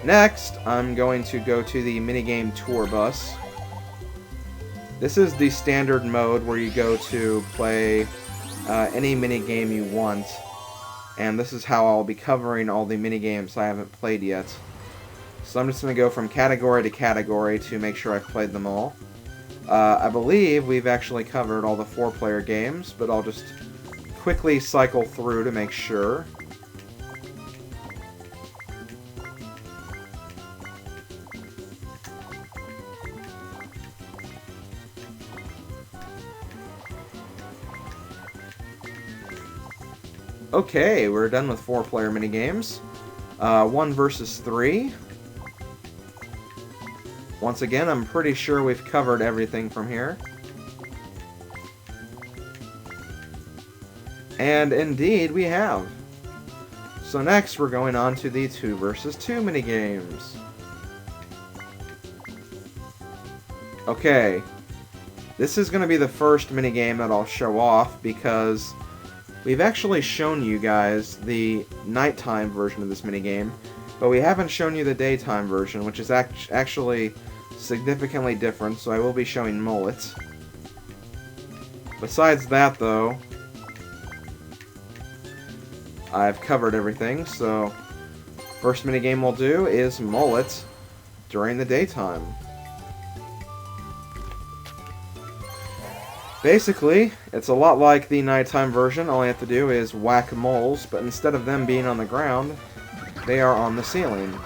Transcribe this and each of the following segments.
Next, I'm going to go to the minigame tour bus. This is the standard mode where you go to play any minigame you want. And this is how I'll be covering all the minigames I haven't played yet. So I'm just going to go from category to category to make sure I've played them all. I believe we've actually covered all the 4-player games, but I'll just quickly cycle through to make sure. Okay, we're done with 4-player minigames. 1 versus 3. Once again, I'm pretty sure we've covered everything from here. And indeed, we have. So next, we're going on to the 2 versus 2 minigames. Okay, this is going to be the first minigame that I'll show off because we've actually shown you guys the nighttime version of this minigame, but we haven't shown you the daytime version, which is actually significantly different, so I will be showing Mullets. Besides that, though, I've covered everything, so first minigame we'll do is Mullets during the daytime. Basically, it's a lot like the nighttime version. All you have to do is whack moles, but instead of them being on the ground, they are on the ceiling.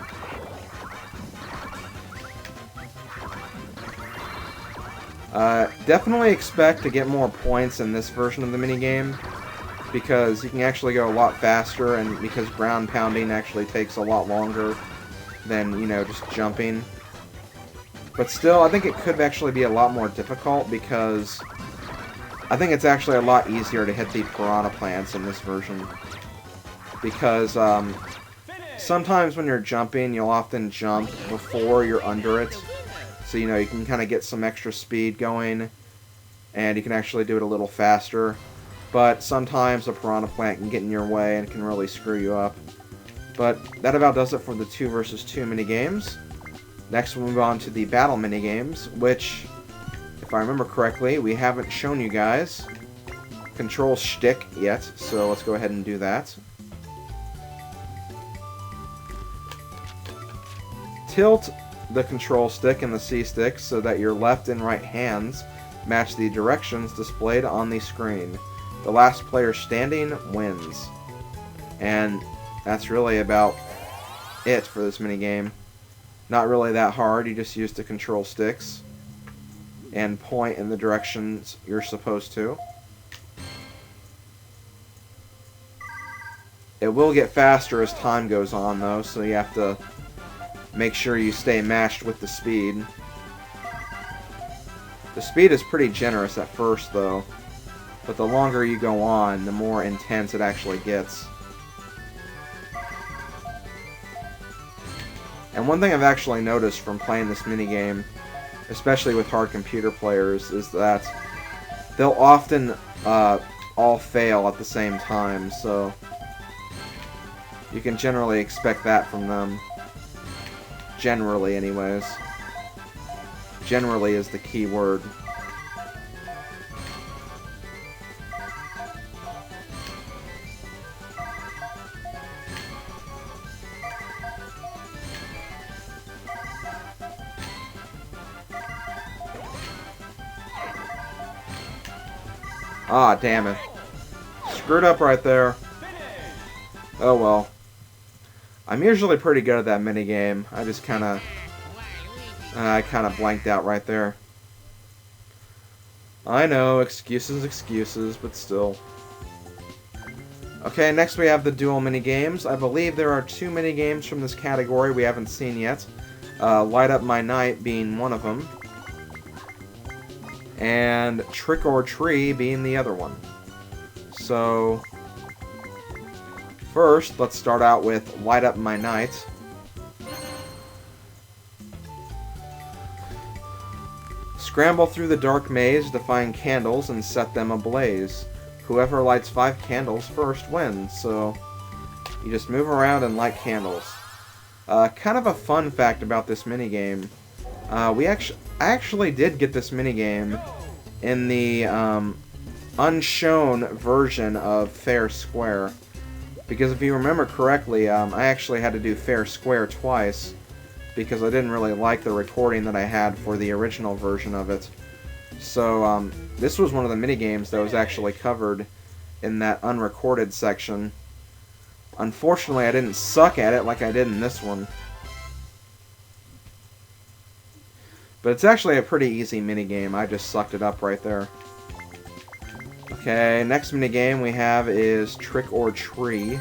Definitely expect to get more points in this version of the minigame, because you can actually go a lot faster, and because ground pounding actually takes a lot longer than, you know, just jumping. But still, I think it could actually be a lot more difficult, because I think it's actually a lot easier to hit the piranha plants in this version. Because sometimes when you're jumping, you'll often jump before you're under it. So, you know, you can kind of get some extra speed going, and you can actually do it a little faster. But sometimes a piranha plant can get in your way and can really screw you up. But that about does it for the 2 versus 2 minigames. Next we'll move on to the battle minigames, which, if I remember correctly, we haven't shown you guys control shtick yet, so let's go ahead and do that. Tilt the control stick and the C stick so that your left and right hands match the directions displayed on the screen. The last player standing wins. And that's really about it for this minigame. Not really that hard, you just use the control sticks and point in the directions you're supposed to. It will get faster as time goes on, though, so you have to make sure you stay matched with the speed. The speed is pretty generous at first, though, but the longer you go on, the more intense it actually gets. And one thing I've actually noticed from playing this minigame, especially with hard computer players, is that they'll often all fail at the same time, so you can generally expect that from them. Generally, anyways. Generally is the key word. Ah, damn it. Screwed up right there. Oh well. I'm usually pretty good at that minigame. I just kinda blanked out right there. I know, excuses, but still. Okay, next we have the dual minigames. I believe there are 2 minigames from this category we haven't seen yet. Light Up My Night being one of them. And Trick or Tree being the other one. So, first, let's start out with Light Up My Night. Scramble through the dark maze to find candles and set them ablaze. Whoever lights 5 candles first wins, so you just move around and light candles. Kind of a fun fact about this minigame. I actually did get this minigame in the unshown version of Fair Square. Because if you remember correctly, I actually had to do Fair Square twice, because I didn't really like the recording that I had for the original version of it. So, this was one of the minigames that was actually covered in that unrecorded section. Unfortunately, I didn't suck at it like I did in this one. But it's actually a pretty easy minigame. I just sucked it up right there. Okay, next minigame we have is Trick or Tree.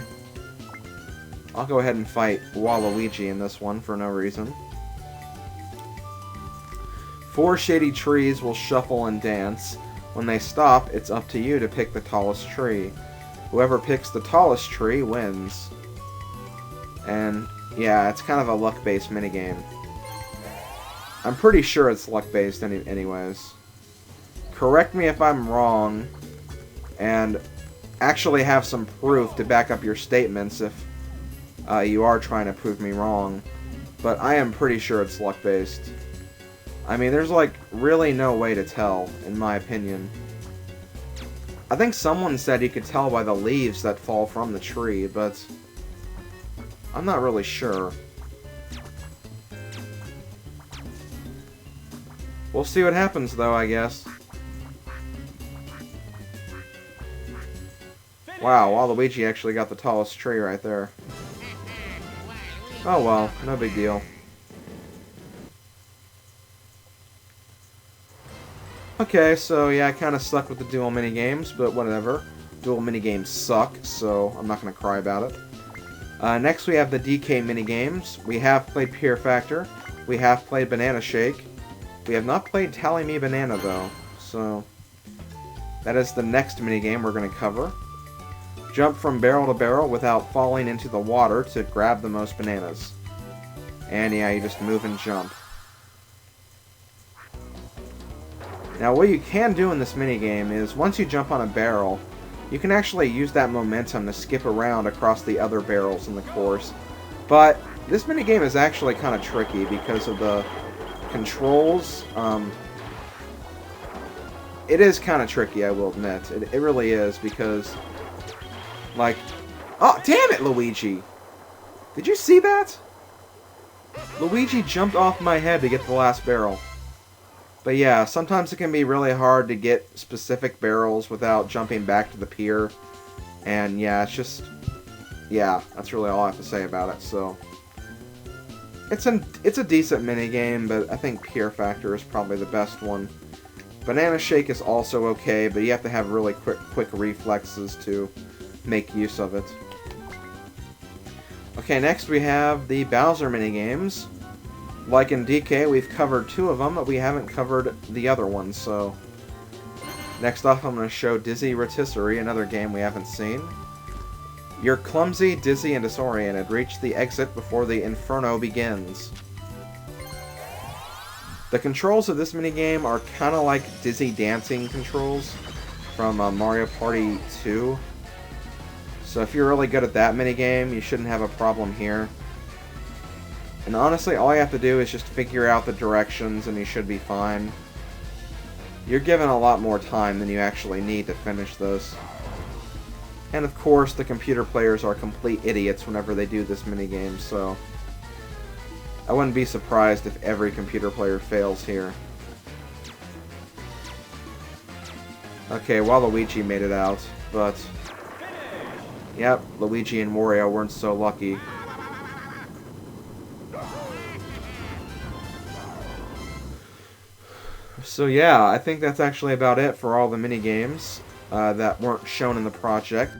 I'll go ahead and fight Waluigi in this one for no reason. 4 shady trees will shuffle and dance. When they stop, it's up to you to pick the tallest tree. Whoever picks the tallest tree wins. And yeah, it's kind of a luck-based minigame. I'm pretty sure it's luck-based anyways. Correct me if I'm wrong, and actually have some proof to back up your statements if you are trying to prove me wrong. But I am pretty sure it's luck-based. I mean, there's like really no way to tell, in my opinion. I think someone said you could tell by the leaves that fall from the tree, but I'm not really sure. We'll see what happens, though, I guess. Wow, Waluigi actually got the tallest tree right there. Oh well, no big deal. Okay, so yeah, I kind of suck with the dual minigames, but whatever. Dual minigames suck, so I'm not going to cry about it. Next we have the DK minigames. We have played Peer Factor. We have played Banana Shake. We have not played Tally Me Banana, though, so that is the next minigame we're going to cover. Jump from barrel to barrel without falling into the water to grab the most bananas. And yeah, you just move and jump. Now what you can do in this minigame is, once you jump on a barrel, you can actually use that momentum to skip around across the other barrels in the course. But this minigame is actually kind of tricky because of the controls. It is kind of tricky, I will admit. It really is, because like, oh damn it, Luigi! Did you see that? Luigi jumped off my head to get the last barrel. But yeah, sometimes it can be really hard to get specific barrels without jumping back to the pier. And yeah, it's just, yeah, that's really all I have to say about it. So it's a decent minigame, but I think Peer Factor is probably the best one. Banana Shake is also okay, but you have to have really quick reflexes to make use of it. Okay, next we have the Bowser minigames. Like in DK, we've covered 2 of them, but we haven't covered the other ones, so next off I'm going to show Dizzy Rotisserie, another game we haven't seen. You're clumsy, dizzy, and disoriented. Reach the exit before the inferno begins. The controls of this minigame are kind of like dizzy dancing controls from Mario Party 2. So if you're really good at that minigame, you shouldn't have a problem here. And honestly, all you have to do is just figure out the directions and you should be fine. You're given a lot more time than you actually need to finish this. And of course, the computer players are complete idiots whenever they do this minigame, so I wouldn't be surprised if every computer player fails here. Okay, Waluigi made it out, but yep, Luigi and Wario weren't so lucky. So yeah, I think that's actually about it for all the minigames that weren't shown in the project.